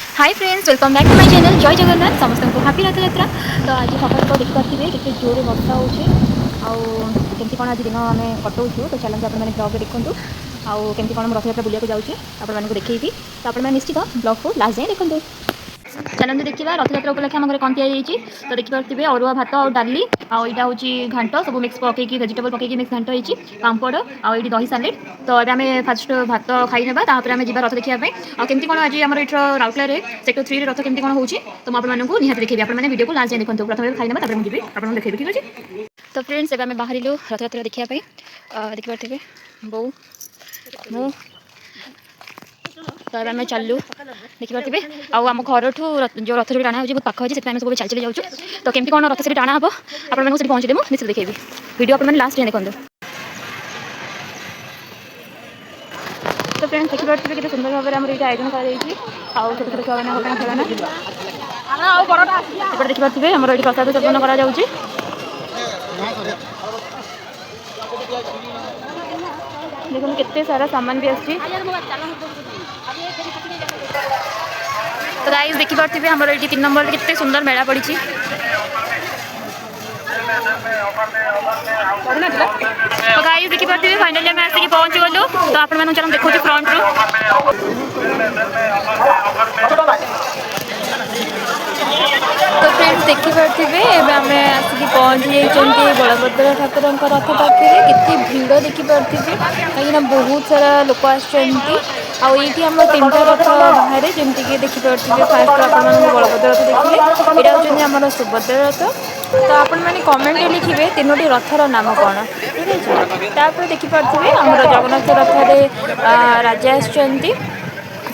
Hi friends, welcome back to my channel जय जगन्नाथ। समस्त को हैप्पी रथ यात्रा। तो आज सकाल देखिपारे केते जोरे वर्षा होमती कौन आज दिन आम कटाऊँ। तो चलते आपने ब्लॉग देखूँ आउ केमती कौन रथ यात्रा बुलिया जाऊँगी आपको देखी। तो आपने निश्चित ब्लॉग को लास्ट जाए देखूँ। चलते देखा रथयात्रा उपलक्षे आम घर कौन तैयारी। तो देखिपे अरुआ भात और डाली आईटा हूँ घाट सब मिक्स पकईकि भेजिटेबल पकईकि मिक्स घाट होती पापड़ आईटी दही सालेड। तो अब आम फास्ट भात खाई नापर आम जा रथ देखापी आमती कौन आज आम ये राउरकेला सेक्टर 3 रथ केमती कौन होची। तो आपको निहाती देखी आपने वीडियो को लास्ट देखो। प्रथम खाई ना मुझे आपको देखेबी ठीक अच्छे। तो फ्रेंड्स एवं आम बाहर रथयात्रा देखापी देखिपे बो मु तो आम चलू देखिपे आम घर जो रथ टाणा हो बहुत पाख अच्छे सब चल चली जाऊँ। तो केमती कौन रथ से टाणा हम आपको पहुँचेदेव निश्चित देखेबी वीडियो आपने लास्ट देखो। तो फ्रेंड्स देखिपे कितने सुंदर भाव में ये आयोजन कर छोट छोट छुआ मैंने खेलना देखिपे आम ये प्रसाद सेवन कर देखो केते सारा सामान भी आसी। तो गाइस देखिपे आम ये 3 नंबर केते सुंदर मेला पड़ी। तो गाइस देखिपे फाइनली आम आसिक पहुँची गलु। तो आप चलो देखो फ्रंट रू। तो फ्रेंड्स देखिपे आम आसिक पहुँची जाइए बलभद्र ठाकुर रथ पाखे केते भीड़ देखिपे कहीं बहुत सारा लोक आईटी आम 3टा रथ बाहर जमीक देखिपे फास्ट आप बलभद्र रथ देखिए यहाँ हूँ आम सुभद्रा रथ। तो आपण मैंने कमेंट लिखिए 3टी रथर नाम कौन ठीक है। देखिपे आम जगन्नाथ रथ राजा आसुँच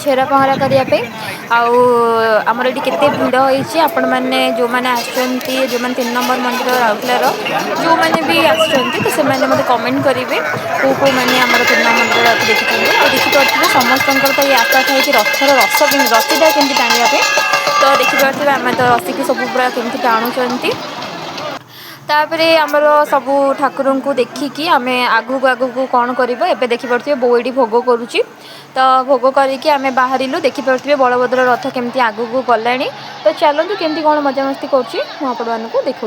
छेरा पहरा करने आमर ये केते भिड़ होती आपण मैंने जो मैंने जो 3 नंबर मंदिर राउरकेलार जो मैंने भी आसुँच तो से मत कमेंट करेंगे कौ मैंने आम 3 नंबर रथ देखते और देखिपे समस्त तो ये आशा था कि रथर रसीटा केमती टाणिया। तो देखिपे आम तो रसी की सब पूरा केमती टाणुंट तापर आमर सबू ठाकुर को देखिकी आम आगू आगू कौन कर देखिपे बो ये भोग करुच्ची। तो भोग करके आम बाहर देखिपे बलभद्र रथ केमती आगू गला। तो चलतु केमती कौन मजामस्ती कर देखा।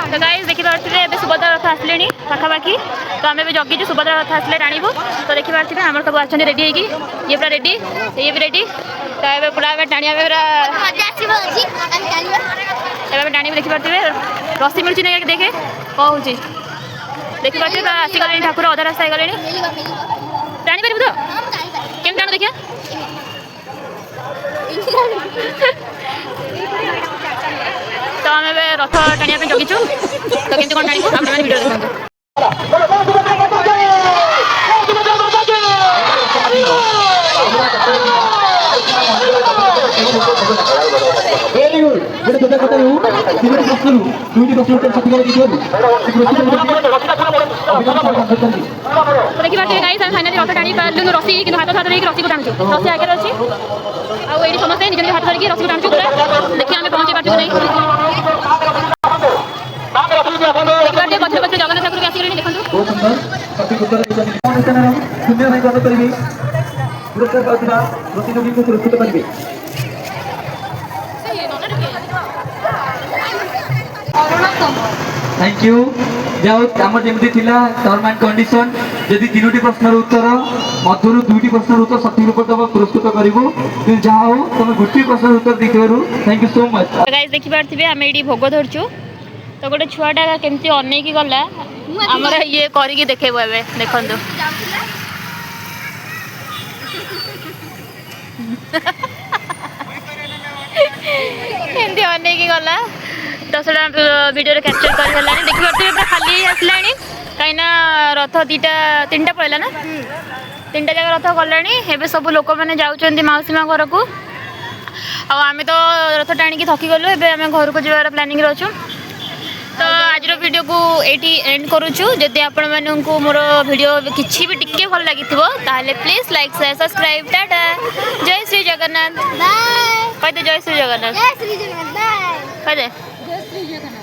तो गाइस देखिपे सुभद्रा रथ आसले पाखापाखि। तो आम भी जगिचु सुभद्रा रथ आसले टाणु। तो देखिपे आम सब आछन रेडी होगी ये पूरा रेडी ये भी रेडी। तो ये पूरा टाणिया पूरा टाणी देखिपे रसी मिलूँ ना देखे कौन हो देखिपे आसीगले ठाकुर अधा रास्ता गले टाणी पार तो केम टाणु देखिए। तो आम रथ टाणिया जगिचु तो केमती कौन टाणु आपने वीडियो देखो। वेरी गुड गोटे दुटा कथा हो तीनटी प्रश्न दुईटी प्रश्न उत्तर सঠিক ভাবে দিতে तो देखिए गाइस हम फाइनली रथ टाणी पार्लु रसी कि हाथ हाथ लेकिन रसी को टाणुचु रसी आगे अच्छी आई समस्त निज निज हाथ धरिकी रसी को टाणुचु पूरा देखिए आम पहुँची पार्टी नहीं देखिए पछे पछे जगन्नाथ ठाकुर आसिगले देखो। बहुत सुंदर सঠিক उत्तर ଦେଇଛନ୍ତି ଅନୁଷ୍ଠାନର ଶୂନ୍ୟ ଭାଇ ଗଣ କରିବେ ପୁରସ୍କାର ପାଉଥିବା ପ୍ରତିଯୋଗୀଙ୍କୁ ପୁରସ୍କୃତ କରିବେ। थैंक यू जाओ आम जमी टर्म एंड कंडीशन यदि 3टी प्रश्न उत्तर मध्य 2टी प्रश्न उत्तर सठिक रूप तुम पुरस्कृत करूँ जहाँ हो तुम गोटे प्रश्न उत्तर देखिबार thank you so much. Guys देखिपे आम ये भोग धरचु। तो गोटे छुआटा केमती अनेक गला आमर ये करी देखेबू ए देखु एमती अनेक गला। तो वीडियो कैप्चर कर देखिए खाली आसला कहीं रथ दीटा तीन टा पड़ेगा ना तीन टा जगह रथ गलानी एवं सब लोक मैंने जाऊँच मौसी माँ घर को आम तो रथ टाणी थकी गलु एवं आम घर को जबार प्लानिंग अच्छु तो आज वीडियो को ये एंड करुचु जदि आपण मानू मोर वीडियो किसी भी टिके भल लगी please like share subscribe Tata जय श्री जगन्नाथ कहते जय श्री जगन्नाथ कहते जय श्री जगन्नाथ।